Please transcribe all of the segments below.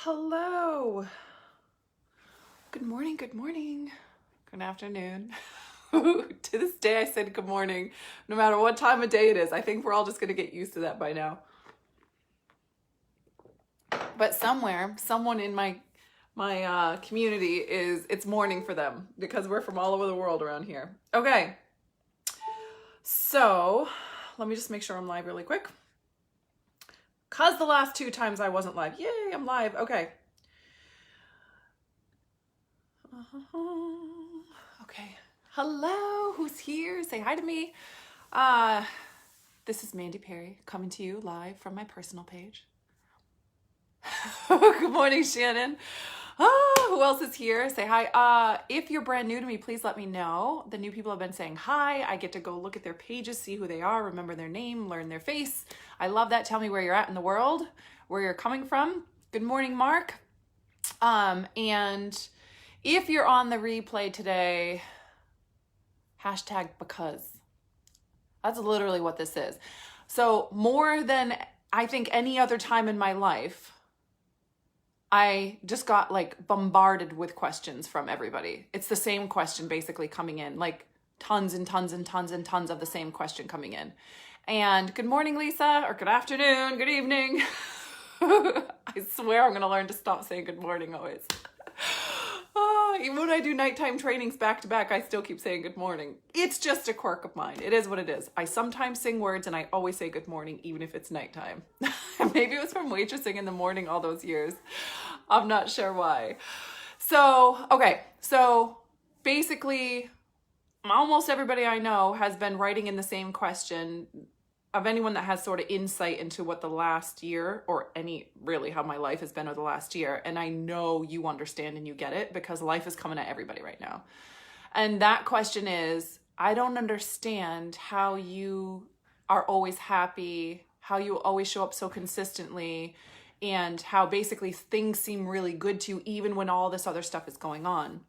Hello. Good morning, good morning. Good afternoon. To this day I said good morning, no matter what time of day it is. I think we're all just gonna get used to that by now. But someone in my community it's morning for them because we're from all over the world around here. Okay, so let me just make sure I'm live really quick. Cause the last two times I wasn't live. Yay, I'm live. Okay. Okay. Hello, who's here? Say hi to me. This is Mandy Perry coming to you live from my personal page. Good morning, Shannon. Who else is here? Say hi. If you're brand new to me, please let me know. The new people have been saying hi. I get to go look at their pages, see who they are, remember their name, learn their face. I love that. Tell me where you're at in the world, where you're coming from. Good morning, Mark. And if you're on the replay today, hashtag because. That's literally what this is. So more than I think any other time in my life, I just got like bombarded with questions from everybody. It's the same question basically coming in, like tons and tons and tons and tons of the same question coming in. And good morning, Lisa, or good afternoon, good evening. I swear I'm going to learn to stop saying good morning always. Even when I do nighttime trainings back to back, I still keep saying good morning. It's just a quirk of mine. It is what it is. I sometimes sing words and I always say good morning, even if it's nighttime. Maybe it was from waitressing in the morning all those years. I'm not sure why. So, okay. So basically, almost everybody I know has been writing in the same question of anyone that has sort of insight into what the last year or really how my life has been over the last year. And I know you understand and you get it because life is coming at everybody right now. And that question is, I don't understand how you are always happy, how you always show up so consistently, and how basically things seem really good to you even when all this other stuff is going on.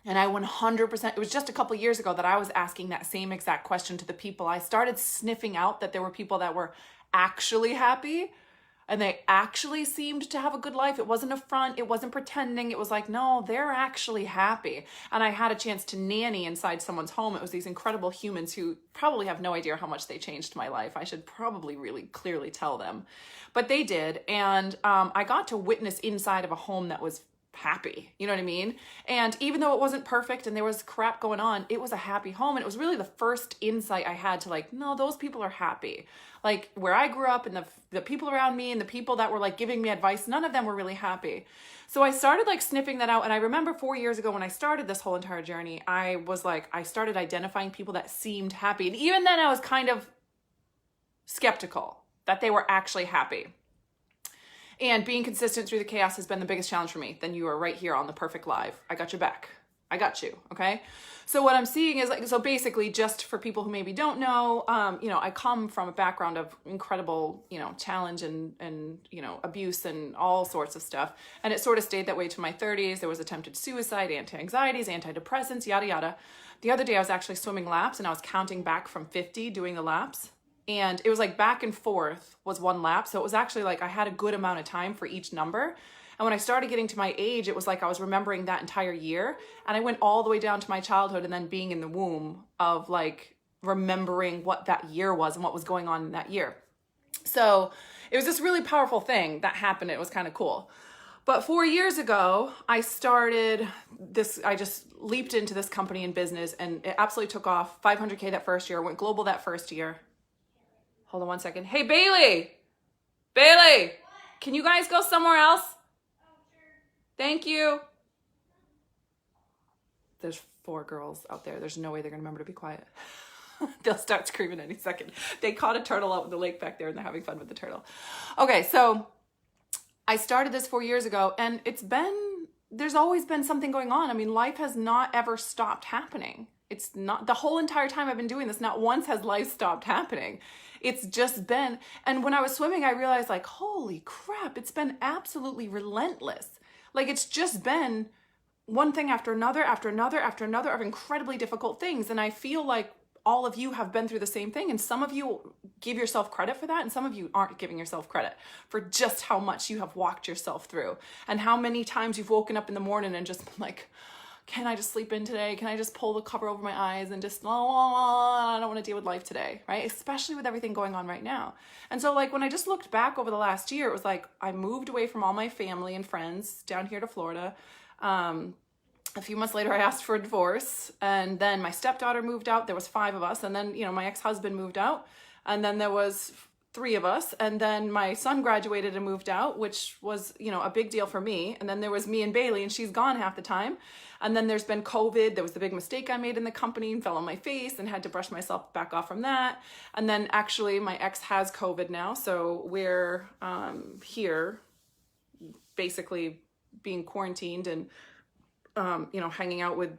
And I 100%, it was just a couple years ago that I was asking that same exact question to the people. I started sniffing out that there were people that were actually happy and they actually seemed to have a good life. It wasn't a front, it wasn't pretending. It was like, no, they're actually happy. And I had a chance to nanny inside someone's home. It was these incredible humans who probably have no idea how much they changed my life. I should probably really clearly tell them, but they did. And I got to witness inside of a home that was happy, you know what I mean? And even though it wasn't perfect and there was crap going on, it was a happy home. And it was really the first insight I had to like, no, those people are happy. Like where I grew up and the people around me and the people that were like giving me advice, none of them were really happy. So I started like sniffing that out. And I remember 4 years ago when I started this whole entire journey, I was like, I started identifying people that seemed happy. And even then I was kind of skeptical that they were actually happy. And being consistent through the chaos has been the biggest challenge for me. Then you are right here on the perfect live. I got your back. I got you. Okay. So what I'm seeing is like, so basically just for people who maybe don't know, I come from a background of incredible, challenge and, abuse and all sorts of stuff. And it sort of stayed that way to my 30s. There was attempted suicide, anti-anxieties, antidepressants, yada, yada. The other day I was actually swimming laps and I was counting back from 50 doing the laps. And it was like back and forth was one lap. So it was actually like I had a good amount of time for each number. And when I started getting to my age, it was like I was remembering that entire year. And I went all the way down to my childhood and then being in the womb of like remembering what that year was and what was going on in that year. So it was this really powerful thing that happened. It was kind of cool. But 4 years ago, I started this, I just leaped into this company and business and it absolutely took off. 500K that first year, went global that first year. Hold on one second. Hey, Bailey, what? Can you guys go somewhere else? Oh, sure. Thank you. There's 4 girls out there. There's no way they're going to remember to be quiet. They'll start screaming any second. They caught a turtle out in the lake back there and they're having fun with the turtle. Okay, so I started this 4 years ago and there's always been something going on. I mean, life has not ever stopped happening. It's not the whole entire time I've been doing this, not once has life stopped happening. It's just been, and when I was swimming, I realized like, holy crap, it's been absolutely relentless. Like it's just been one thing after another, after another, after another of incredibly difficult things. And I feel like all of you have been through the same thing. And some of you give yourself credit for that. And some of you aren't giving yourself credit for just how much you have walked yourself through and how many times you've woken up in the morning and just been like, can I just sleep in today? Can I just pull the cover over my eyes and just, I don't want to deal with life today, right? Especially with everything going on right now. And so like when I just looked back over the last year, it was like I moved away from all my family and friends down here to Florida. A few months later, I asked for a divorce, and then my stepdaughter moved out. There was 5 of us, and then, you know, my ex-husband moved out, and then there was 3 of us, and then my son graduated and moved out, which was, you know, a big deal for me. And then there was me and Bailey, and she's gone half the time. And then there's been COVID. There was the big mistake I made in the company and fell on my face and had to brush myself back off from that. And then actually my ex has COVID now, so we're here basically being quarantined and you know, hanging out with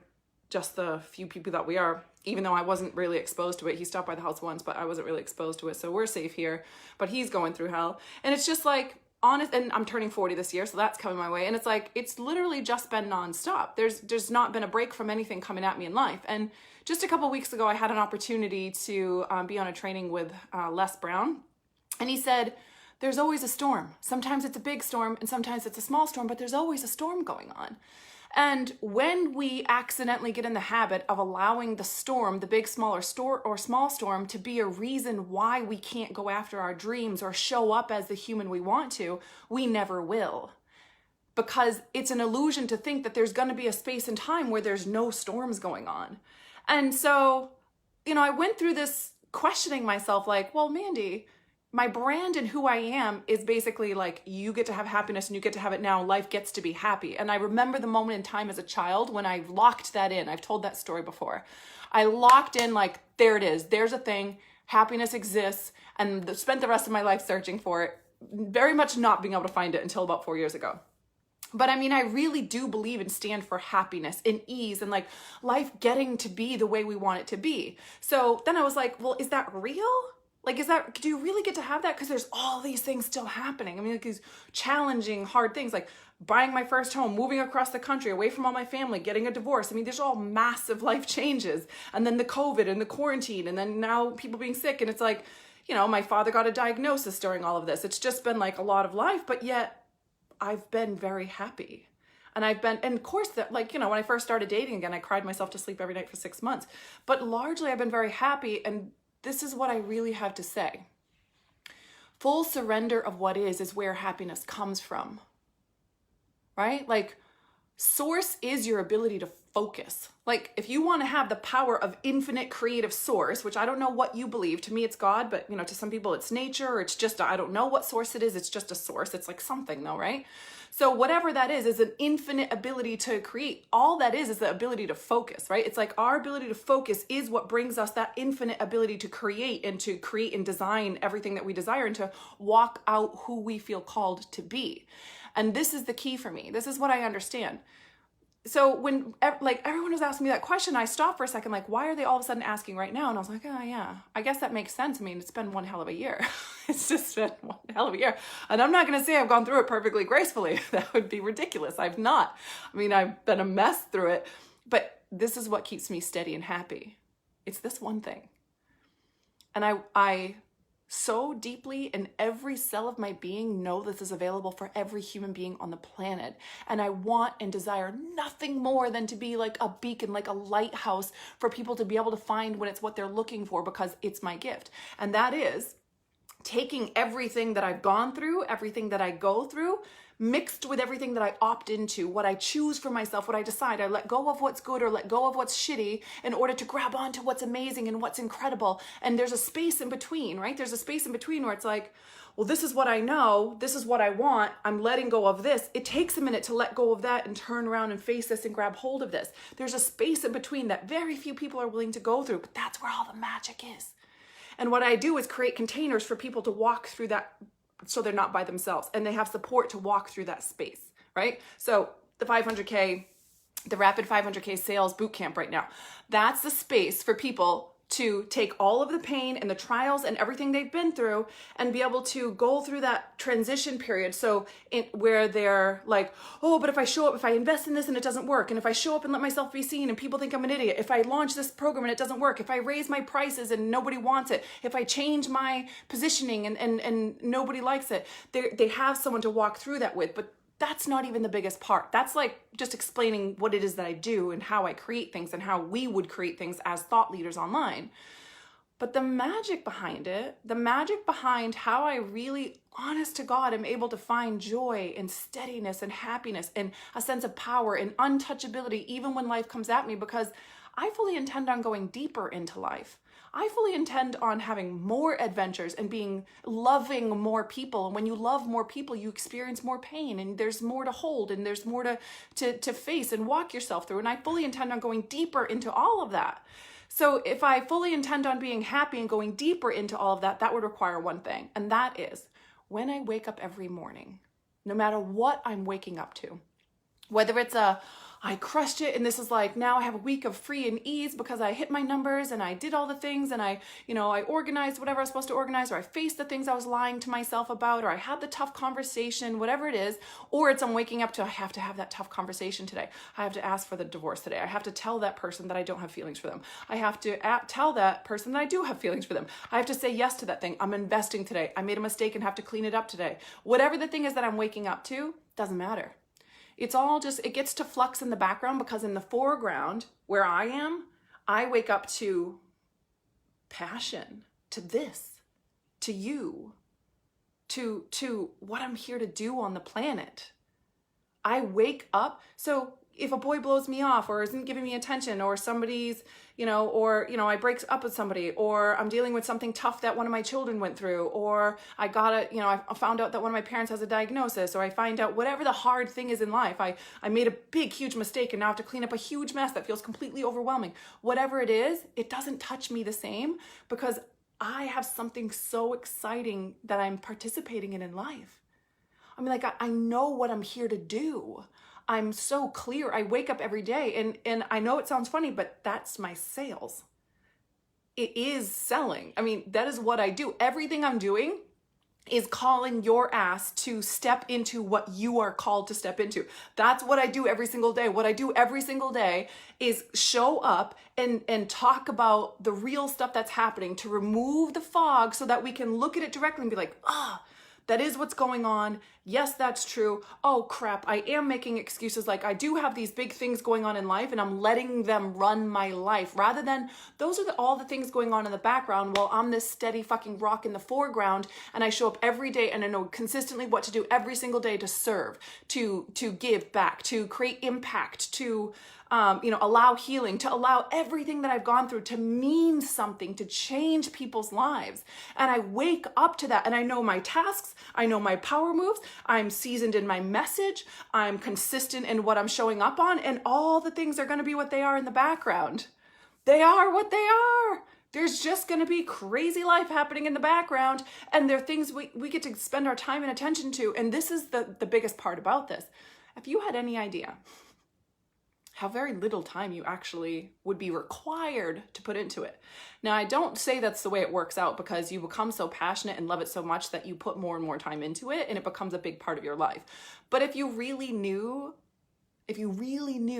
just the few people that we are, even though I wasn't really exposed to it. He stopped by the house once, but I wasn't really exposed to it. So we're safe here, but he's going through hell. And it's just like, honest, and I'm turning 40 this year, so that's coming my way. And it's like, it's literally just been nonstop. There's not been a break from anything coming at me in life. And just a couple weeks ago, I had an opportunity to be on a training with Les Brown. And he said, there's always a storm. Sometimes it's a big storm and sometimes it's a small storm, but there's always a storm going on. And when we accidentally get in the habit of allowing the storm, the big, smaller small storm, to be a reason why we can't go after our dreams or show up as the human we want to, we never will. Because it's an illusion to think that there's going to be a space and time where there's no storms going on. And so, you know, I went through this questioning myself like, well, Mandy, my brand and who I am is basically like, you get to have happiness and you get to have it now. Life gets to be happy. And I remember the moment in time as a child when I locked that in. I've told that story before. I locked in like, there it is. There's a thing. Happiness exists. And spent the rest of my life searching for it. Very much not being able to find it until about 4 years ago. But I mean, I really do believe and stand for happiness and ease and like life getting to be the way we want it to be. So then I was like, well, is that real? Like, do you really get to have that? Because there's all these things still happening. I mean, like these challenging, hard things like buying my first home, moving across the country, away from all my family, getting a divorce. I mean, these are all massive life changes. And then the COVID and the quarantine, and then now people being sick. And it's like, you know, my father got a diagnosis during all of this. It's just been like a lot of life, but yet I've been very happy. And of course that, like, you know, when I first started dating again, I cried myself to sleep every night for 6 months. But largely I've been very happy, and this is what I really have to say. Full surrender of what is where happiness comes from, right? Like, source is your ability to focus. Like, if you want to have the power of infinite creative source, which I don't know what you believe, to me it's God, but, you know, to some people it's nature, or it's just, I don't know what source it is, it's just a source. It's like something though, right? So whatever that is an infinite ability to create. All that is the ability to focus, right? It's like our ability to focus is what brings us that infinite ability to create and design everything that we desire and to walk out who we feel called to be. And this is the key for me. This is what I understand. So when like everyone was asking me that question, I stopped for a second, like, why are they all of a sudden asking right now? And I was like, oh yeah, I guess that makes sense. I mean, it's been one hell of a year. It's just been one hell of a year. And I'm not going to say I've gone through it perfectly gracefully. That would be ridiculous. I've not. I mean, I've been a mess through it, but this is what keeps me steady and happy. It's this one thing. And I so deeply in every cell of my being know this is available for every human being on the planet. And I want and desire nothing more than to be like a beacon, like a lighthouse for people to be able to find when it's what they're looking for, because it's my gift. And that is taking everything that I've gone through, everything that I go through, mixed with everything that I opt into, what I choose for myself, what I decide. I let go of what's good or let go of what's shitty in order to grab onto what's amazing and what's incredible. And there's a space in between, right? There's a space in between where it's like, well, this is what I know. This is what I want. I'm letting go of this. It takes a minute to let go of that and turn around and face this and grab hold of this. There's a space in between that very few people are willing to go through, but that's where all the magic is. And what I do is create containers for people to walk through that, so they're not by themselves and they have support to walk through that space, right? So the 500K, the rapid 500K sales boot camp right now, that's the space for people to take all of the pain and the trials and everything they've been through and be able to go through that transition period. So where they're like, oh, but if I show up, if I invest in this and it doesn't work, and if I show up and let myself be seen and people think I'm an idiot, if I launch this program and it doesn't work, if I raise my prices and nobody wants it, if I change my positioning and nobody likes it, they have someone to walk through that with. But that's not even the biggest part. That's like just explaining what it is that I do and how I create things and how we would create things as thought leaders online. But the magic behind it, the magic behind how I really, honest to God, am able to find joy and steadiness and happiness and a sense of power and untouchability even when life comes at me, because I fully intend on going deeper into life. I fully intend on having more adventures and loving more people. And when you love more people, you experience more pain, and there's more to hold, and there's more to face and walk yourself through. And I fully intend on going deeper into all of that. So if I fully intend on being happy and going deeper into all of that, that would require one thing. And that is when I wake up every morning, no matter what I'm waking up to, whether it's I crushed it and this is like, now I have a week of free and ease because I hit my numbers and I did all the things and I organized whatever I was supposed to organize, or I faced the things I was lying to myself about, or I had the tough conversation, whatever it is, or it's I'm waking up to, I have to have that tough conversation today. I have to ask for the divorce today. I have to tell that person that I don't have feelings for them. I have to tell that person that I do have feelings for them. I have to say yes to that thing. I'm investing today. I made a mistake and have to clean it up today. Whatever the thing is that I'm waking up to, doesn't matter. It's all just, it gets to flux in the background, because in the foreground where I am, I wake up to passion, to this, to you, to what I'm here to do on the planet. I wake up. So if a boy blows me off or isn't giving me attention, or somebody's, I break up with somebody, or I'm dealing with something tough that one of my children went through, or I found out that one of my parents has a diagnosis, or I find out whatever the hard thing is in life, I made a big, huge mistake and now I have to clean up a huge mess that feels completely overwhelming. Whatever it is, it doesn't touch me the same, because I have something so exciting that I'm participating in life. I mean, like, I know what I'm here to do. I'm so clear. I wake up every day and I know it sounds funny, but that's my sales. It is selling. I mean, that is what I do. Everything I'm doing is calling your ass to step into what you are called to step into. That's what I do every single day. What I do every single day is show up and talk about the real stuff that's happening, to remove the fog so that we can look at it directly and be like, that is what's going on. Yes, that's true. Oh crap, I am making excuses. Like, I do have these big things going on in life and I'm letting them run my life, rather than those are all the things going on in the background while I'm this steady fucking rock in the foreground, and I show up every day and I know consistently what to do every single day to serve, to give back, to create impact, to allow healing, to allow everything that I've gone through to mean something, to change people's lives. And I wake up to that, and I know my tasks, I know my power moves, I'm seasoned in my message, I'm consistent in what I'm showing up on, and all the things are going to be what they are in the background. They are what they are. There's just going to be crazy life happening in the background, and there are things we get to spend our time and attention to. And this is the biggest part about this. If you had any idea how very little time you actually would be required to put into it. Now, I don't say that's the way it works out, because you become so passionate and love it so much that you put more and more time into it and it becomes a big part of your life. But if you really knew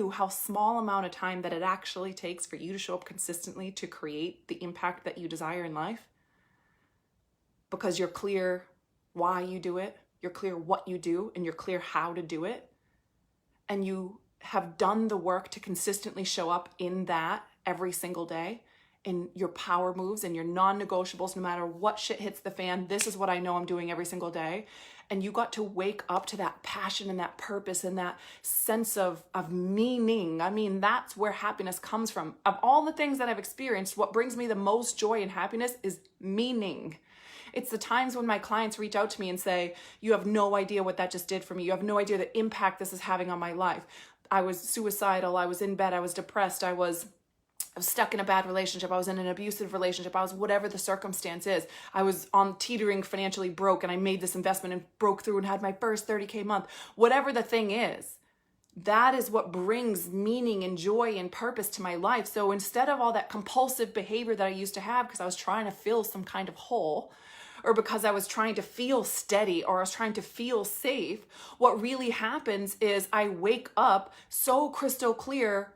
how small amount of time that it actually takes for you to show up consistently to create the impact that you desire in life, because you're clear why you do it, you're clear what you do, and you're clear how to do it, and you have done the work to consistently show up in that every single day, in your power moves and your non-negotiables, no matter what shit hits the fan, this is what I know I'm doing every single day. And you got to wake up to that passion and that purpose and that sense of meaning. I mean, that's where happiness comes from. Of all the things that I've experienced, what brings me the most joy and happiness is meaning. It's the times when my clients reach out to me and say, you have no idea what that just did for me. You have no idea the impact this is having on my life. I was suicidal. I was in bed. I was depressed. I was stuck in a bad relationship. I was in an abusive relationship. I was whatever the circumstance is. I was on teetering financially broke, and I made this investment and broke through and had my first 30K month. Whatever the thing is, that is what brings meaning and joy and purpose to my life. So instead of all that compulsive behavior that I used to have because I was trying to fill some kind of hole, or because I was trying to feel steady, or I was trying to feel safe, what really happens is I wake up so crystal clear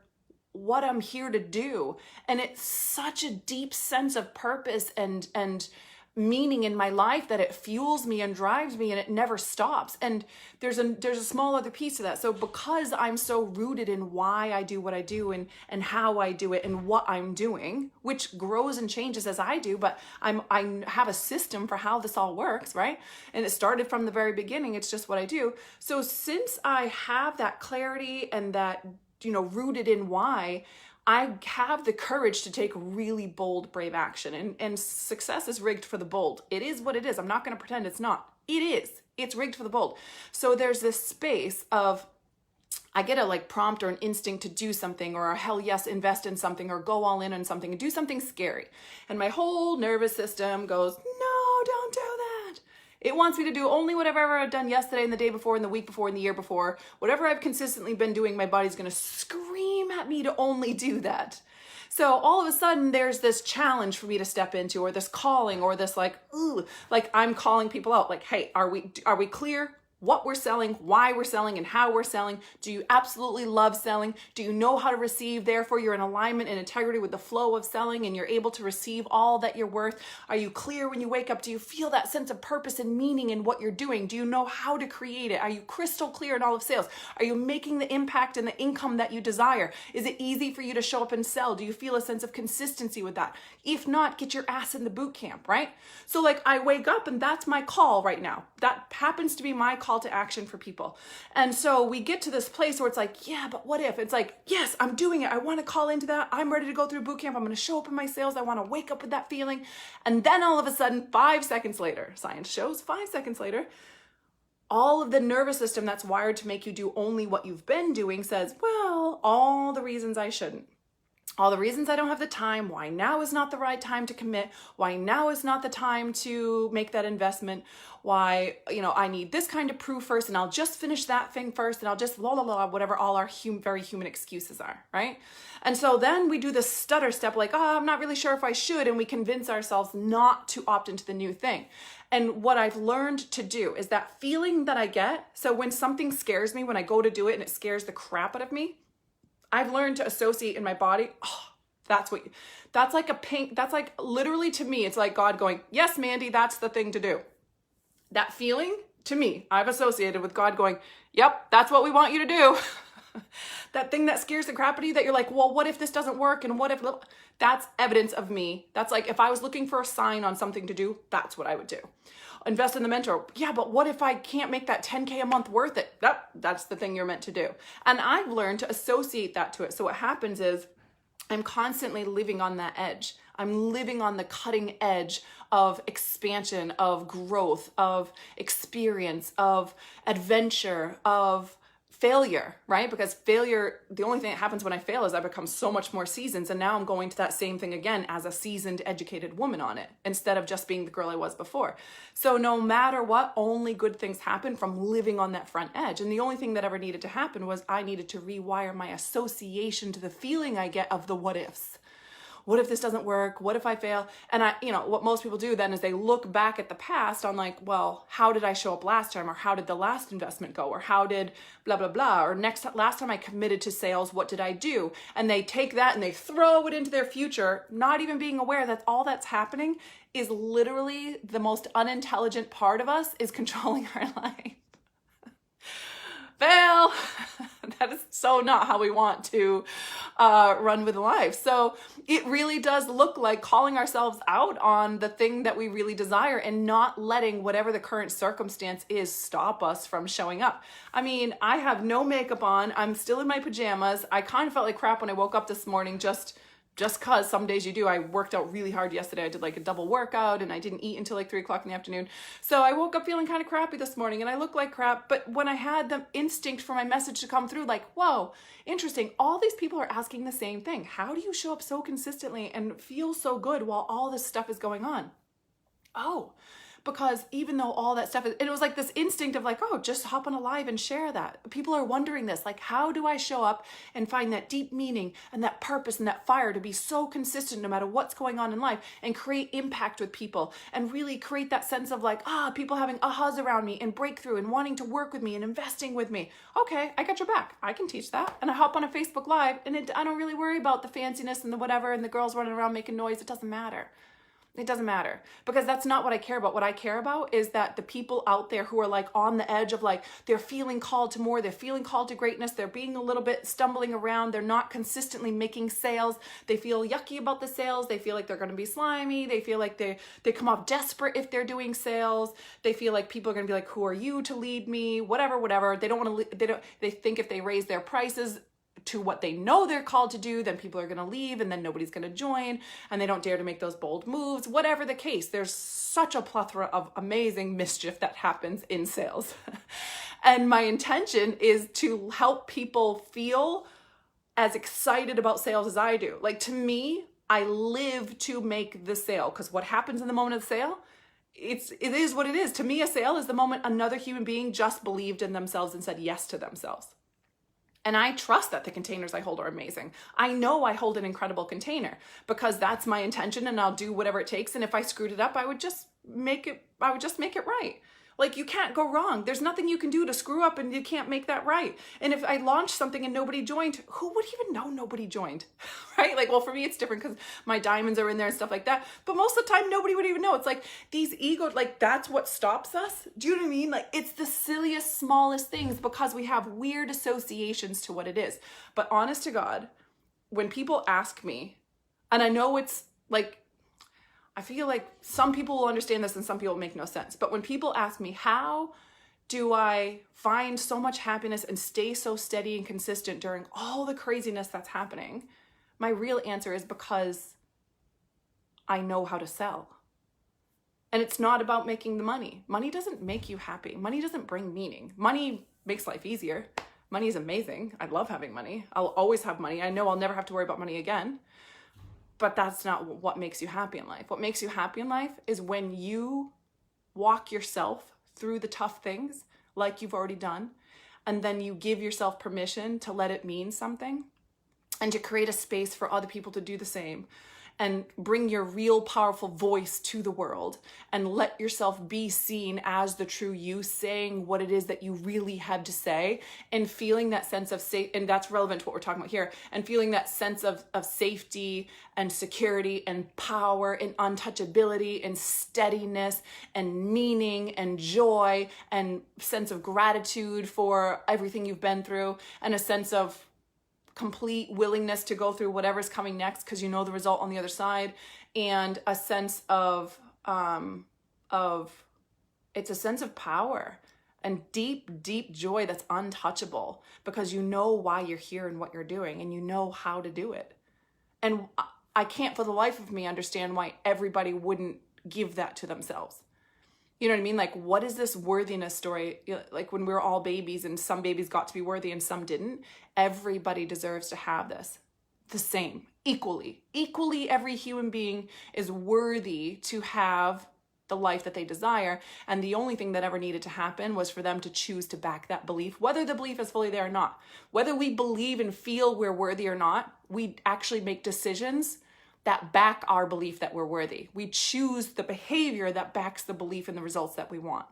what I'm here to do. And it's such a deep sense of purpose and meaning in my life that it fuels me and drives me, and it never stops. And there's a small other piece to that. So because I'm so rooted in why I do what I do and how I do it and what I'm doing, which grows and changes as I do, but I have a system for how this all works, right? And it started from the very beginning. It's just what I do. So since I have that clarity and that, rooted in why, I have the courage to take really bold, brave action. And success is rigged for the bold. It is what it is. I'm not going to pretend it's not. It is. It's rigged for the bold. So there's this space of, I get a prompt or an instinct to do something, or a hell yes, invest in something, or go all in on something and do something scary. And my whole nervous system goes, no, don't do that. It wants me to do only whatever I've done yesterday and the day before and the week before and the year before. Whatever I've consistently been doing, my body's going to scream at me to only do that. So all of a sudden there's this challenge for me to step into, or this calling, or this I'm calling people out. Like, hey, are we clear? What we're selling, why we're selling, and how we're selling. Do you absolutely love selling? Do you know how to receive? Therefore, you're in alignment and integrity with the flow of selling, and you're able to receive all that you're worth. Are you clear when you wake up? Do you feel that sense of purpose and meaning in what you're doing? Do you know how to create it? Are you crystal clear in all of sales? Are you making the impact and the income that you desire? Is it easy for you to show up and sell? Do you feel a sense of consistency with that? If not, get your ass in the boot camp, right? So I wake up and that's my call right now. That happens to be my call to action for people. And so we get to this place where it's like, yeah, but what if? It's like, yes, I'm doing it. I want to call into that. I'm ready to go through boot camp. I'm going to show up in my sales. I want to wake up with that feeling. And then all of a sudden, 5 seconds later, science shows 5 seconds later, all of the nervous system that's wired to make you do only what you've been doing says, well, all the reasons I shouldn't. All the reasons I don't have the time, why now is not the right time to commit, why now is not the time to make that investment, why, I need this kind of proof first, and I'll just finish that thing first, and I'll just whatever all our very human excuses are, right? And so then we do this stutter step I'm not really sure if I should, and we convince ourselves not to opt into the new thing. And what I've learned to do is that feeling that I get, so when something scares me, when I go to do it and it scares the crap out of me, I've learned to associate in my body, that's literally to me, it's like God going, yes, Mandy, that's the thing to do. That feeling, to me, I've associated with God going, yep, that's what we want you to do. That thing that scares the crap out of you that you're like, well, what if this doesn't work? And what if, that's evidence of me. That's if I was looking for a sign on something to do, that's what I would do. Invest in the mentor. Yeah, but what if I can't make that 10K a month worth it? That's the thing you're meant to do. And I've learned to associate that to it. So what happens is I'm constantly living on that edge. I'm living on the cutting edge of expansion, of growth, of experience, of adventure, of failure, right? Because failure, the only thing that happens when I fail is I become so much more seasoned. And now I'm going to that same thing again as a seasoned, educated woman on it, instead of just being the girl I was before. So no matter what, only good things happen from living on that front edge. And the only thing that ever needed to happen was I needed to rewire my association to the feeling I get of the what ifs. What if this doesn't work? What if I fail? And what most people do then is they look back at the past on well, how did I show up last time? Or how did the last investment go? Or how did blah, blah, blah? Or last time I committed to sales, what did I do? And they take that and they throw it into their future, not even being aware that all that's happening is literally the most unintelligent part of us is controlling our life. Fail. That is so not how we want to run with life. So it really does look like calling ourselves out on the thing that we really desire and not letting whatever the current circumstance is stop us from showing up. I mean, I have no makeup on. I'm still in my pajamas. I kind of felt like crap when I woke up this morning, just cause some days you do. I worked out really hard yesterday. I did a double workout and I didn't eat until 3 o'clock in the afternoon. So I woke up feeling kind of crappy this morning and I look like crap. But when I had the instinct for my message to come through, whoa, interesting. All these people are asking the same thing. How do you show up so consistently and feel so good while all this stuff is going on? Oh, because even though all that stuff is, and it was like this instinct of like, oh, just hop on a live and share that. People are wondering this, like, how do I show up and find that deep meaning and that purpose and that fire to be so consistent no matter what's going on in life and create impact with people and really create that sense of like, people having ahas around me and breakthrough and wanting to work with me and investing with me. Okay, I got your back. I can teach that. And I hop on a Facebook Live and I don't really worry about the fanciness and the whatever and the girls running around making noise. It doesn't matter. It doesn't matter, because that's not what I care about. What I care about is that the people out there who are like on the edge of like, they're feeling called to more, they're feeling called to greatness, they're being a little bit stumbling around, they're not consistently making sales, they feel yucky about the sales, they feel like they're going to be slimy, they feel like they come off desperate if they're doing sales, they feel like people are going to be like, who are you to lead me, whatever. They don't want to, they think if they raise their prices to what they know they're called to do, then people are going to leave and then nobody's going to join, and they don't dare to make those bold moves. Whatever the case, there's such a plethora of amazing mischief that happens in sales. And my intention is to help people feel as excited about sales as I do. Like, to me, I live to make the sale, because what happens in the moment of the sale, it is what it is. To me, a sale is the moment another human being just believed in themselves and said yes to themselves. And I trust that the containers I hold are amazing. I know I hold an incredible container because that's my intention, and I'll do whatever it takes. And if I screwed it up, I would just make it right. Like, you can't go wrong. There's nothing you can do to screw up and you can't make that right. And if I launched something and nobody joined, who would even know nobody joined, right? Like, well, for me, it's different because my diamonds are in there and stuff like that. But most of the time, nobody would even know. It's like these egos, like, that's what stops us. Do you know what I mean? Like, it's the silliest, smallest things because we have weird associations to what it is. But honest to God, when people ask me, and I know it's like, I feel like some people will understand this and some people make no sense. But when people ask me, how do I find so much happiness and stay so steady and consistent during all the craziness that's happening? My real answer is because I know how to sell. And it's not about making the money. Money doesn't make you happy. Money doesn't bring meaning. Money makes life easier. Money is amazing. I love having money. I'll always have money. I know I'll never have to worry about money again. But that's not what makes you happy in life. What makes you happy in life is when you walk yourself through the tough things like you've already done, and then you give yourself permission to let it mean something and to create a space for other people to do the same, and bring your real powerful voice to the world and let yourself be seen as the true you, saying what it is that you really have to say, and feeling that sense of safety. And that's relevant to what we're talking about here, and feeling that sense of safety and security and power and untouchability and steadiness and meaning and joy and sense of gratitude for everything you've been through, and a sense of complete willingness to go through whatever's coming next because you know the result on the other side, and a sense of it's a sense of power and deep joy that's untouchable because you know why you're here and what you're doing, and you know how to do it. And I can't for the life of me understand why everybody wouldn't give that to themselves. You know what I mean? Like, what is this worthiness story? Like, when we were all babies and some babies got to be worthy and some didn't, everybody deserves to have this. The same, equally. Equally, every human being is worthy to have the life that they desire. And the only thing that ever needed to happen was for them to choose to back that belief, whether the belief is fully there or not. Whether we believe and feel we're worthy or not, we actually make decisions that back our belief that we're worthy. We choose the behavior that backs the belief and the results that we want.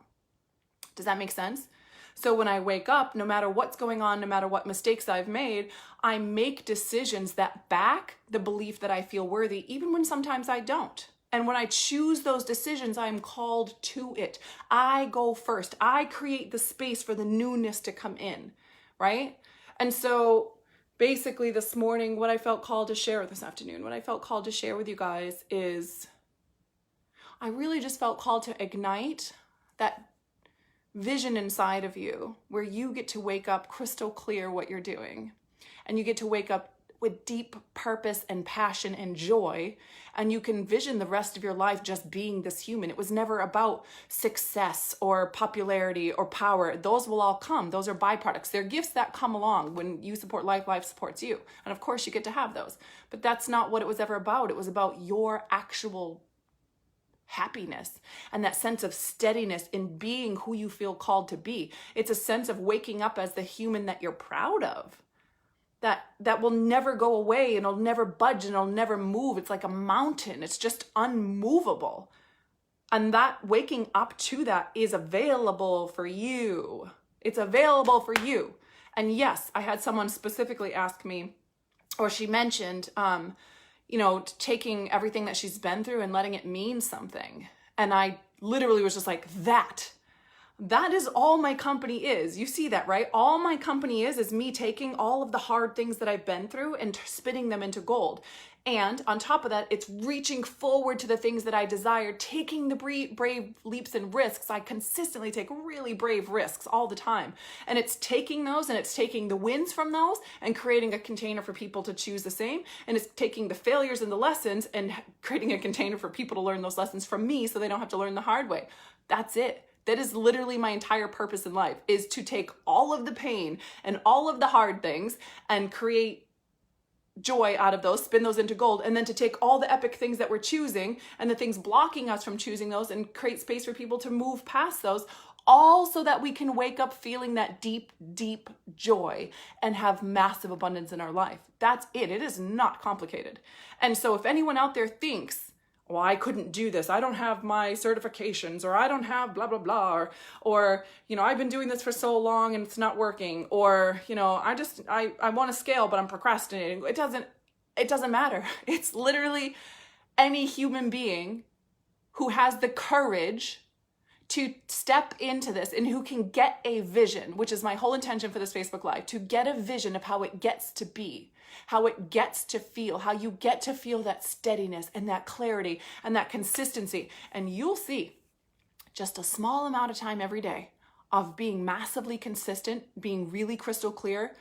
Does that make sense? So when I wake up, no matter what's going on, no matter what mistakes I've made, I make decisions that back the belief that I feel worthy, even when sometimes I don't. And when I choose those decisions, I am called to it. I go first. I create the space for the newness to come in, right? And so basically this morning, what I felt called to share this afternoon, what I felt called to share with you guys is I really just felt called to ignite that vision inside of you where you get to wake up crystal clear what you're doing, and you get to wake up with deep purpose and passion and joy, and you can vision the rest of your life just being this human. It was never about success or popularity or power. Those will all come. Those are byproducts. They're gifts that come along when you support life, life supports you. And of course you get to have those. But that's not what it was ever about. It was about your actual happiness and that sense of steadiness in being who you feel called to be. It's a sense of waking up as the human that you're proud of, that will never go away and it'll never budge and it'll never move. It's like a mountain. It's just unmovable. And that waking up to that is available for you. It's available for you. And yes, I had someone specifically ask me, or she mentioned, taking everything that she's been through and letting it mean something. And I literally was just like, that is all my company is. You see that, right? All my company is me taking all of the hard things that I've been through and spinning them into gold. And on top of that, it's reaching forward to the things that I desire, taking the brave leaps and risks. I consistently take really brave risks all the time. And it's taking those and it's taking the wins from those and creating a container for people to choose the same. And it's taking the failures and the lessons and creating a container for people to learn those lessons from me so they don't have to learn the hard way. That's it. That is literally my entire purpose in life, is to take all of the pain and all of the hard things and create joy out of those, spin those into gold, and then to take all the epic things that we're choosing and the things blocking us from choosing those and create space for people to move past those, all so that we can wake up feeling that deep, deep joy and have massive abundance in our life. That's it. It is not complicated. And so if anyone out there thinks, well, I couldn't do this, I don't have my certifications, or I don't have blah, blah, blah, or I've been doing this for so long and it's not working, or, I want to scale, but I'm procrastinating. It doesn't matter. It's literally any human being who has the courage to step into this and who can get a vision, which is my whole intention for this Facebook Live, to get a vision of how it gets to be, how it gets to feel, how you get to feel that steadiness and that clarity and that consistency. And you'll see just a small amount of time every day of being massively consistent, being really crystal clear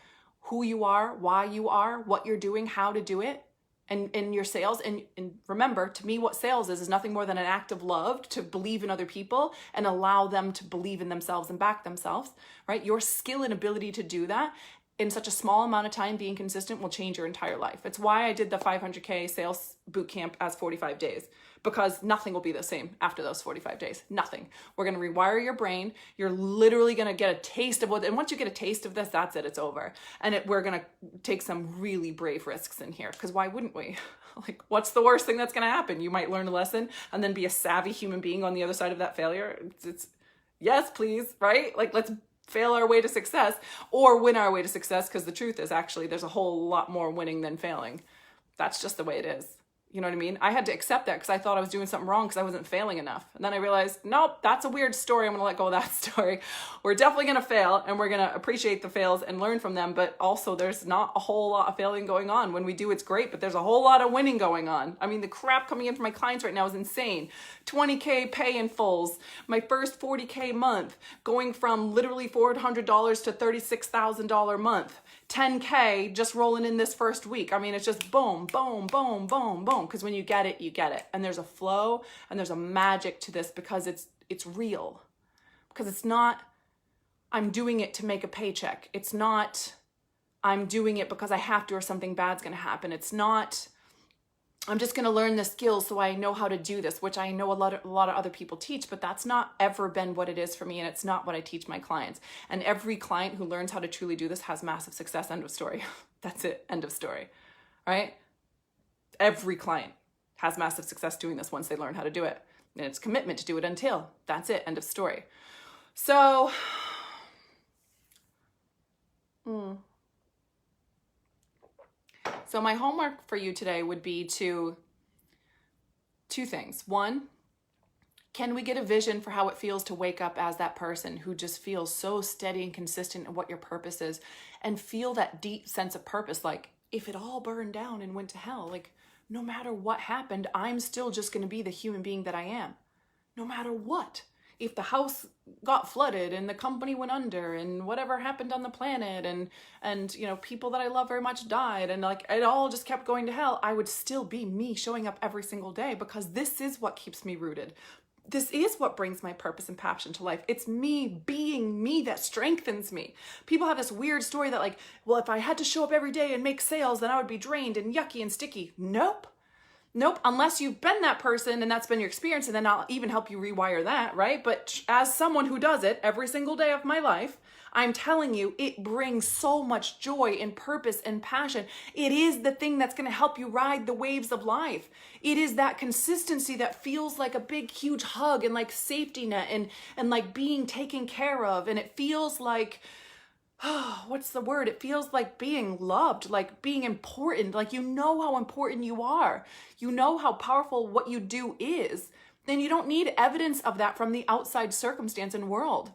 who you are, why you are, what you're doing, how to do it, and in your sales. And remember, to me, what sales is nothing more than an act of love to believe in other people and allow them to believe in themselves and back themselves, right? Your skill and ability to do that in such a small amount of time, being consistent, will change your entire life. It's why I did the 500K sales boot camp as 45 days, because nothing will be the same after those 45 days. Nothing. We're going to rewire your brain. You're literally going to get a taste of what, and once you get a taste of this, that's it. It's over. And we're going to take some really brave risks in here, because why wouldn't we? Like, what's the worst thing that's going to happen? You might learn a lesson and then be a savvy human being on the other side of that failure. It's yes, please, right? Like, let's fail our way to success or win our way to success, because the truth is actually there's a whole lot more winning than failing. That's just the way it is. You know what I mean? I had to accept that because I thought I was doing something wrong because I wasn't failing enough. And then I realized, nope, that's a weird story. I'm going to let go of that story. We're definitely going to fail, and we're going to appreciate the fails and learn from them. But also, there's not a whole lot of failing going on. When we do, it's great, but there's a whole lot of winning going on. I mean, the crap coming in from my clients right now is insane. 20K pay in fulls, my first 40K month, going from literally $400 to $36,000 month. 10K just rolling in this first week. I mean, it's just boom, boom, boom, boom, boom. Because when you get it, you get it. And there's a flow and there's a magic to this, because it's real. Because it's not, I'm doing it to make a paycheck. It's not, I'm doing it because I have to or something bad's going to happen. It's not, I'm just going to learn the skills so I know how to do this, which I know a lot of other people teach, but that's not ever been what it is for me, and it's not what I teach my clients. And every client who learns how to truly do this has massive success, end of story. That's it, end of story, right? Every client has massive success doing this once they learn how to do it. And it's commitment to do it until, that's it, end of story. So, So my homework for you today would be two things. One, can we get a vision for how it feels to wake up as that person who just feels so steady and consistent in what your purpose is, and feel that deep sense of purpose? Like, if it all burned down and went to hell, like, no matter what happened, I'm still just going to be the human being that I am. No matter what. If the house got flooded and the company went under and whatever happened on the planet and people that I love very much died and like it all just kept going to hell, I would still be me, showing up every single day, because this is what keeps me rooted. This is what brings my purpose and passion to life. It's me being me that strengthens me. People have this weird story that like, well, if I had to show up every day and make sales, then I would be drained and yucky and sticky. Nope. Nope, unless you've been that person and that's been your experience, and then I'll even help you rewire that, right? But as someone who does it every single day of my life, I'm telling you, it brings so much joy and purpose and passion. It is the thing that's going to help you ride the waves of life. It is that consistency that feels like a big, huge hug and like safety net and like being taken care of. And it feels like, oh, what's the word? It feels like being loved, like being important, like you know how important you are. You know how powerful what you do is. Then you don't need evidence of that from the outside circumstance and world.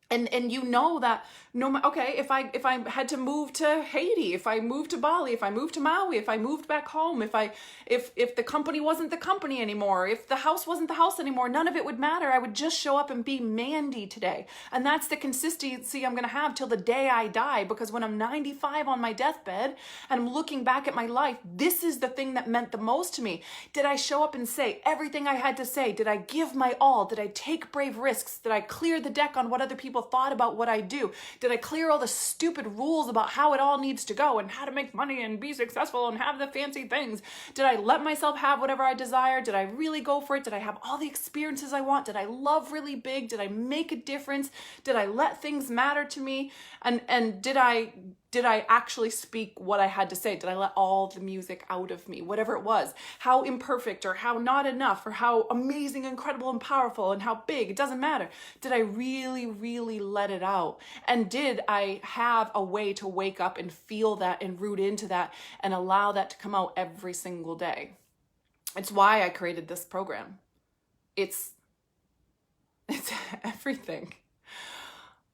And you know that okay, if I had to move to Haiti, if I moved to Bali, if I moved to Maui, if I moved back home, if the company wasn't the company anymore, if the house wasn't the house anymore, none of it would matter. I would just show up and be Mandy today. And that's the consistency I'm going to have till the day I die, because when I'm 95 on my deathbed and I'm looking back at my life, this is the thing that meant the most to me. Did I show up and say everything I had to say? Did I give my all? Did I take brave risks? Did I clear the deck on what other people thought about what I do? Did I clear all the stupid rules about how it all needs to go and how to make money and be successful and have the fancy things? Did I let myself have whatever I desire? Did I really go for it? Did I have all the experiences I want? Did I love really big? Did I make a difference? Did I let things matter to me? And did I actually speak what I had to say? Did I let all the music out of me, whatever it was? How imperfect or how not enough or how amazing, incredible, and powerful and how big, it doesn't matter. Did I really, really let it out? And did I have a way to wake up and feel that and root into that and allow that to come out every single day? It's why I created this program. It's everything.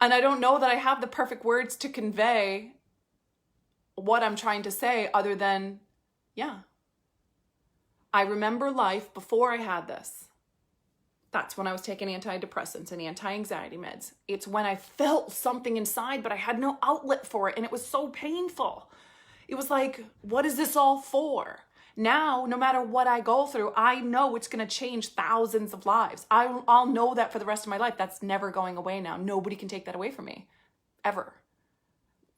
And I don't know that I have the perfect words to convey what I'm trying to say other than, yeah, I remember life before I had this. That's when I was taking antidepressants and anti-anxiety meds. It's when I felt something inside, but I had no outlet for it. And it was so painful. It was like, what is this all for? Now, no matter what I go through, I know it's going to change thousands of lives. I'll know that for the rest of my life. That's never going away now. Nobody can take that away from me, ever.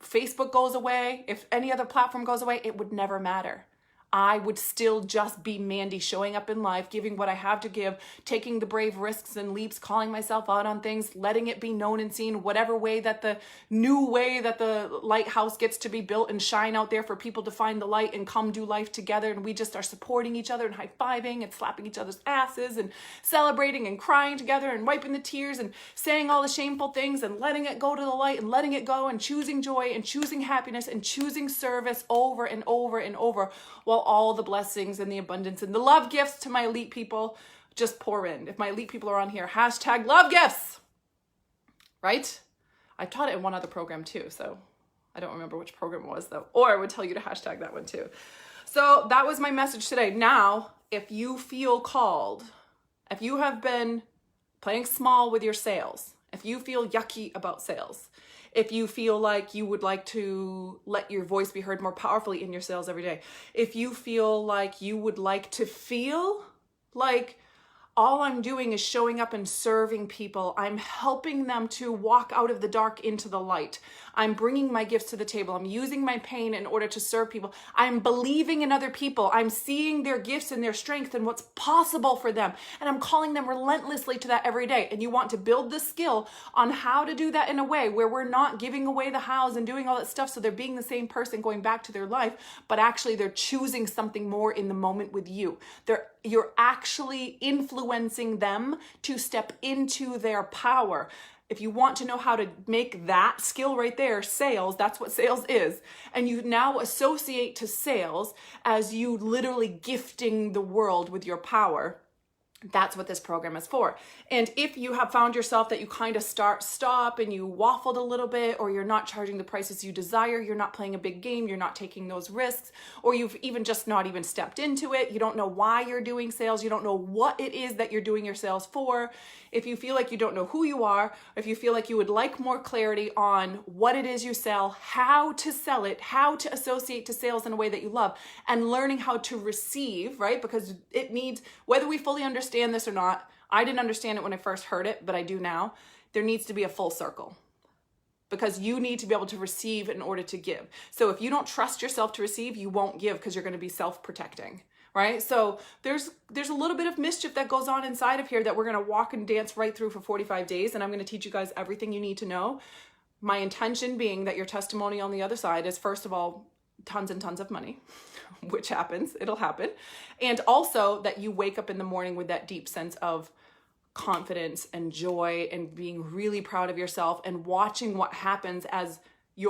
Facebook goes away, if any other platform goes away, it would never matter. I would still just be Mandy, showing up in life, giving what I have to give, taking the brave risks and leaps, calling myself out on things, letting it be known and seen, whatever way that the new way that the lighthouse gets to be built and shine out there for people to find the light and come do life together. And we just are supporting each other and high-fiving and slapping each other's asses and celebrating and crying together and wiping the tears and saying all the shameful things and letting it go to the light and letting it go and choosing joy and choosing happiness and choosing service over and over and over, while all the blessings and the abundance and the love gifts to my elite people just pour in. If my elite people are on here, hashtag love gifts, right? I taught it in one other program too, so I don't remember which program it was though, or I would tell you to hashtag that one too. So that was my message today. Now, if you feel called, if you have been playing small with your sales, if you feel yucky about sales, if you feel like you would like to let your voice be heard more powerfully in your sales every day, if you feel like you would like to feel like all I'm doing is showing up and serving people, I'm helping them to walk out of the dark into the light. I'm bringing my gifts to the table. I'm using my pain in order to serve people. I'm believing in other people. I'm seeing their gifts and their strength and what's possible for them. And I'm calling them relentlessly to that every day. And you want to build the skill on how to do that in a way where we're not giving away the hows and doing all that stuff so they're being the same person going back to their life, but actually they're choosing something more in the moment with you. You're actually influencing them to step into their power. If you want to know how to make that skill right there, sales, that's what sales is. And you now associate to sales as you literally gifting the world with your power. That's what this program is for. And if you have found yourself that you kind of stop and you waffled a little bit, or you're not charging the prices you desire, you're not playing a big game, you're not taking those risks, or you've even just not even stepped into it, you don't know why you're doing sales, you don't know what it is that you're doing your sales for, if you feel like you don't know who you are, if you feel like you would like more clarity on what it is you sell, how to sell it, how to associate to sales in a way that you love, and learning how to receive, right? Because it needs, whether we fully understand this or not, I didn't understand it when I first heard it, but I do now. There needs to be a full circle, because you need to be able to receive in order to give. So if you don't trust yourself to receive, you won't give, because you're going to be self-protecting, right? So there's a little bit of mischief that goes on inside of here that we're going to walk and dance right through for 45 days. And I'm going to teach you guys everything you need to know. My intention being that your testimony on the other side is, first of all, tons and tons of money, which happens, it'll happen. And also that you wake up in the morning with that deep sense of confidence and joy and being really proud of yourself and watching what happens as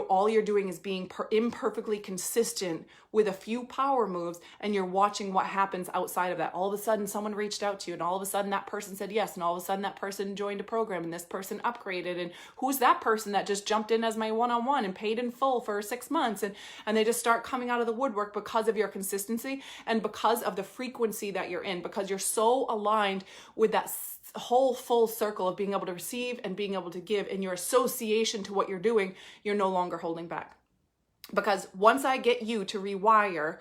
all you're doing is being imperfectly consistent with a few power moves, and you're watching what happens outside of that. All of a sudden someone reached out to you, and all of a sudden that person said yes, and all of a sudden that person joined a program, and this person upgraded, and who's that person that just jumped in as my one-on-one and paid in full for 6 months, and they just start coming out of the woodwork because of your consistency and because of the frequency that you're in, because you're so aligned with that whole full circle of being able to receive and being able to give, and your association to what you're doing, you're no longer holding back. Because once I get you to rewire,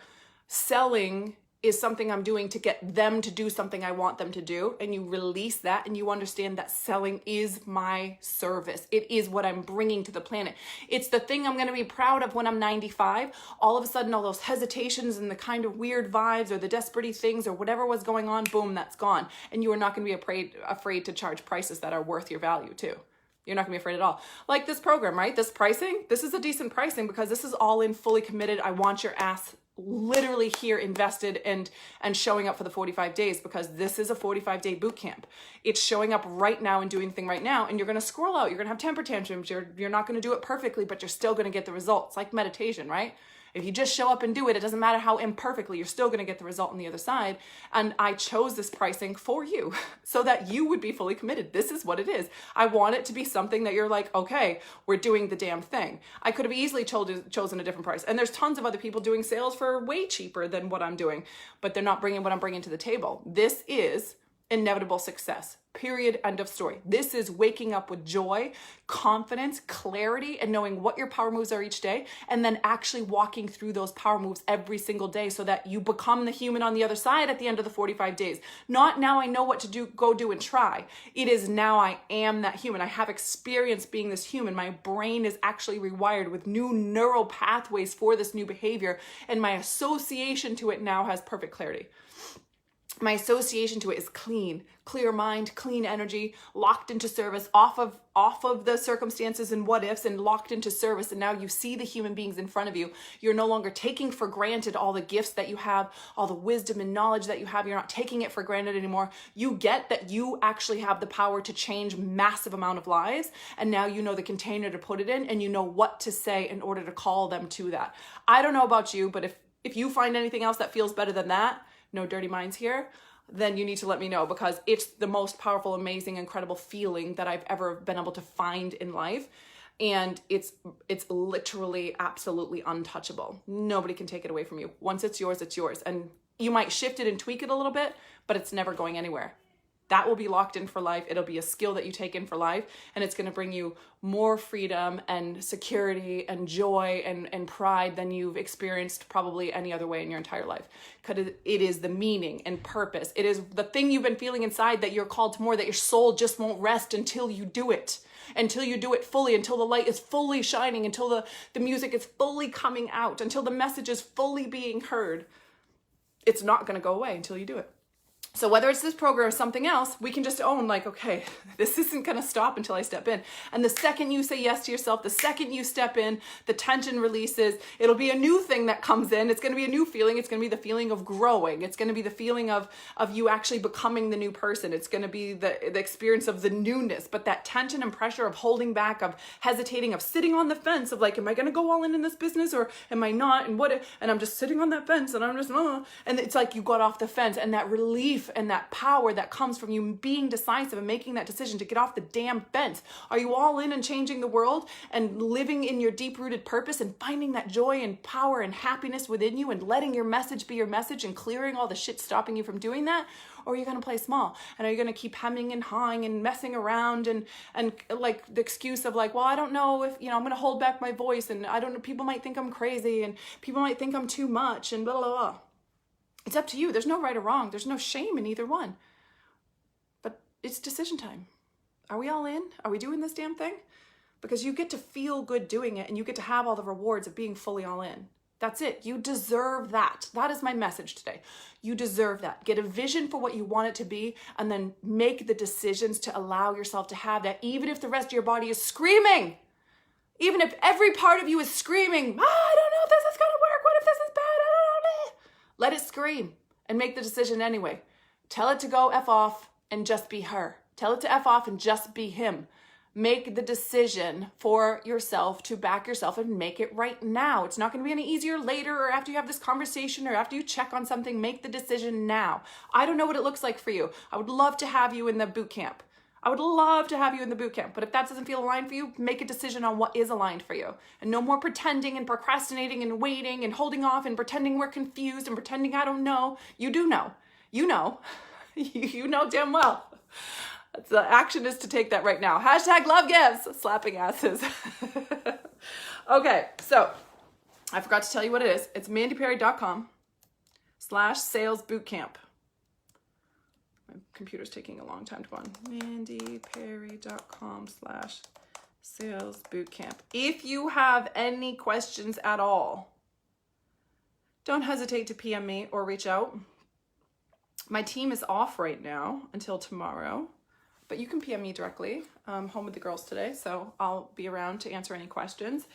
selling is something I'm doing to get them to do something I want them to do, and you release that and you understand that selling is my service. It is what I'm bringing to the planet. It's the thing I'm going to be proud of when I'm 95. All of a sudden, all those hesitations and the kind of weird vibes or the desperate things or whatever was going on, boom, that's gone. And you are not going to be afraid to charge prices that are worth your value too. You're not gonna be afraid at all. Like this program, right? This pricing, this is a decent pricing because this is all in, fully committed. I want your ass literally here invested and showing up for the 45 days, because this is a 45-day boot camp. It's showing up right now and doing the thing right now, and you're gonna scroll out, you're gonna have temper tantrums, you're not gonna do it perfectly, but you're still gonna get the results. Like meditation, right? If you just show up and do it, it doesn't matter how imperfectly, you're still going to get the result on the other side. And I chose this pricing for you so that you would be fully committed. This is what it is. I want it to be something that you're like, okay, we're doing the damn thing. I could have easily chosen a different price. And there's tons of other people doing sales for way cheaper than what I'm doing, but they're not bringing what I'm bringing to the table. This is inevitable success. Period. End of story. This is waking up with joy, confidence, clarity, and knowing what your power moves are each day, and then actually walking through those power moves every single day so that you become the human on the other side at the end of the 45 days. Not now I know what to do, go do and try. It is now I am that human. I have experience being this human. My brain is actually rewired with new neural pathways for this new behavior, and my association to it now has perfect clarity. My association to it is clear mind, clean energy, locked into service, off of the circumstances and what ifs, and locked into service. And now you see the human beings in front of you. You're no longer taking for granted all the gifts that you have, all the wisdom and knowledge that you have. You're not taking it for granted anymore. You get that you actually have the power to change massive amount of lives. And now you know the container to put it in, and you know what to say in order to call them to that. I don't know about you, but if you find anything else that feels better than that, no dirty minds here, then you need to let me know, because it's the most powerful, amazing, incredible feeling that I've ever been able to find in life. And it's literally absolutely untouchable. Nobody can take it away from you. Once it's yours, it's yours. And you might shift it and tweak it a little bit, but it's never going anywhere. That will be locked in for life. It'll be a skill that you take in for life, and it's going to bring you more freedom and security and joy and pride than you've experienced probably any other way in your entire life. Because it is the meaning and purpose. It is the thing you've been feeling inside that you're called to more, that your soul just won't rest until you do it. Until you do it fully, until the light is fully shining, until the music is fully coming out, until the message is fully being heard. It's not going to go away until you do it. So whether it's this program or something else, we can just own like, okay, this isn't going to stop until I step in. And the second you say yes to yourself, the second you step in, the tension releases. It'll be a new thing that comes in. It's going to be a new feeling. It's going to be the feeling of growing. It's going to be the feeling of you actually becoming the new person. It's going to be the experience of the newness. But that tension and pressure of holding back, of hesitating, of sitting on the fence of like, am I going to go all in this business or am I not? And I'm just sitting on that fence and I'm just, and it's like you got off the fence, and that relief and that power that comes from you being decisive and making that decision to get off the damn fence. Are you all in and changing the world and living in your deep-rooted purpose and finding that joy and power and happiness within you and letting your message be your message and clearing all the shit stopping you from doing that? Or are you going to play small? And are you going to keep hemming and hawing and messing around and like the excuse of like, well, I don't know if, I'm going to hold back my voice, and I don't know, people might think I'm crazy and people might think I'm too much and blah, blah, blah. It's up to you. There's no right or wrong. There's no shame in either one. But it's decision time. Are we all in? Are we doing this damn thing? Because you get to feel good doing it, and you get to have all the rewards of being fully all in. That's it. You deserve that. That is my message today. You deserve that. Get a vision for what you want it to be, and then make the decisions to allow yourself to have that, even if the rest of your body is screaming. Even if every part of you is screaming, I don't know if this is going to work. What if this is bad? I don't know. Let it scream and make the decision anyway. Tell it to go F off and just be her. Tell it to F off and just be him. Make the decision for yourself to back yourself and make it right now. It's not going to be any easier later or after you have this conversation or after you check on something. Make the decision now. I don't know what it looks like for you. I would love to have you in the boot camp. But if that doesn't feel aligned for you, make a decision on what is aligned for you. And no more pretending and procrastinating and waiting and holding off and pretending we're confused and pretending I don't know. You do know. You know. You know damn well. The action is to take that right now. Hashtag love gives. Slapping asses. Okay, so I forgot to tell you what it is. It's mandyperry.com/salesbootcamp. My computer's taking a long time to go on. mandyperry.com/salesbootcamp. If you have any questions at all, don't hesitate to PM me or reach out. My team is off right now until tomorrow. But you can PM me directly. I'm home with the girls today, so I'll be around to answer any questions.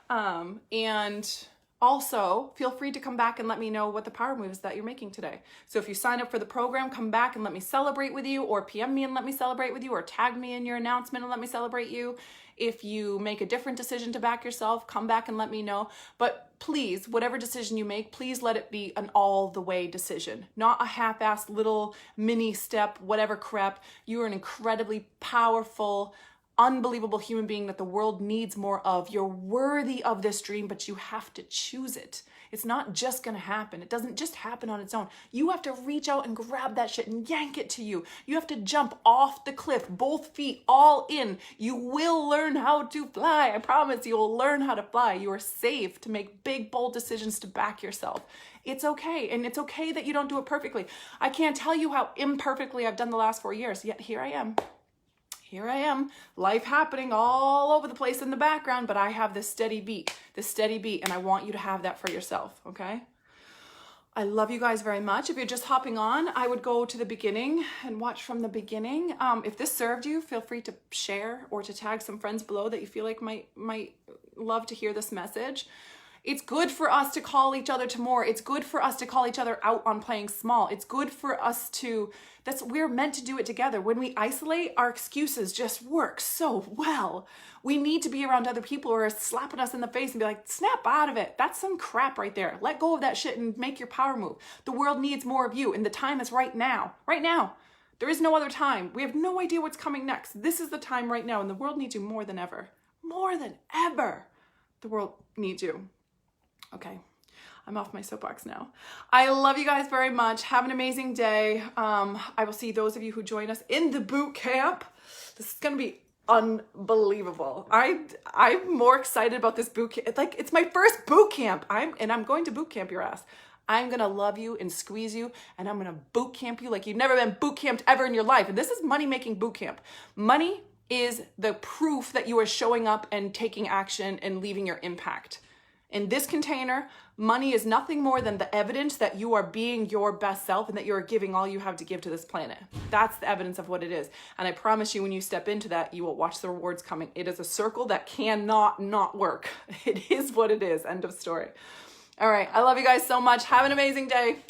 And also, feel free to come back and let me know what the power moves that you're making today. So if you sign up for the program, come back and let me celebrate with you, or PM me and let me celebrate with you, or tag me in your announcement and let me celebrate you. If you make a different decision to back yourself, come back and let me know. But please, whatever decision you make, please let it be an all the way decision, not a half-assed little mini step, whatever crap. You are an incredibly powerful, unbelievable human being that the world needs more of. You're worthy of this dream, but you have to choose it. It's not just gonna happen. It doesn't just happen on its own. You have to reach out and grab that shit and yank it to you. You have to jump off the cliff, both feet all in. You will learn how to fly. I promise you will learn how to fly. You are safe to make big, bold decisions to back yourself. It's okay, and it's okay that you don't do it perfectly. I can't tell you how imperfectly I've done the last 4 years, yet here I am. Here I am, life happening all over the place in the background, but I have this steady beat, and I want you to have that for yourself, okay? I love you guys very much. If you're just hopping on, I would go to the beginning and watch from the beginning. If this served you, feel free to share or to tag some friends below that you feel like might love to hear this message. It's good for us to call each other to more. It's good for us to call each other out on playing small. It's good for us to, we're meant to do it together. When we isolate, our excuses just work so well. We need to be around other people who are slapping us in the face and be like, snap out of it. That's some crap right there. Let go of that shit and make your power move. The world needs more of you, and the time is right now. Right now. There is no other time. We have no idea what's coming next. This is the time right now, and the world needs you more than ever. More than ever. The world needs you. Okay, I'm off my soapbox now. I love you guys very much. Have an amazing day. I will see those of you who join us in the boot camp. This is gonna be unbelievable. I'm more excited about this boot camp. It's like, it's my first boot camp. I'm going to boot camp your ass. I'm gonna love you and squeeze you, and I'm gonna boot camp you like you've never been boot camped ever in your life. And this is money-making boot camp. Money is the proof that you are showing up and taking action and leaving your impact. In this container, money is nothing more than the evidence that you are being your best self and that you are giving all you have to give to this planet. That's the evidence of what it is. And I promise you, when you step into that, you will watch the rewards coming. It is a circle that cannot not work. It is what it is. End of story. All right. I love you guys so much. Have an amazing day.